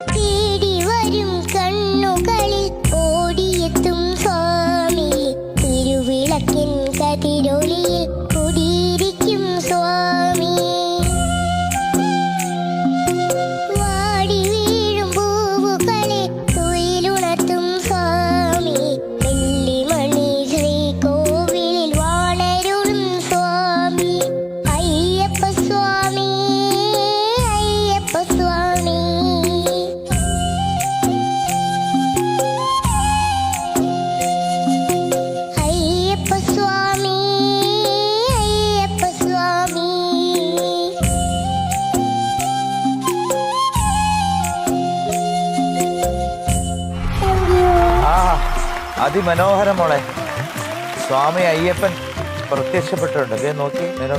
തേടി വരും കണ്ണുകളിൽ ഓടിയെത്തും സ്വാമി, തിരുവിളക്കിൻ കതിരൊളിയിൽ കുടിയിരിക്കും സ്വാമി. വാടി വീഴും പൂവുകളെ തുയിലുണർത്തും സ്വാമി, വെള്ളിമണി ശ്രീകോവിലിൽ വാണരുളും സ്വാമി. അയ്യപ്പ സ്വാമി, അയ്യപ്പ സ്വാമി. അയ്യപ്പ സ്വാമി, അയ്യപ്പ സ്വാമി. ആ അതിമനോഹരം മോളെ. സ്വാമി അയ്യപ്പൻ പ്രത്യക്ഷപ്പെട്ടിട്ടുണ്ട്. ദേ നോക്കി നിരോ.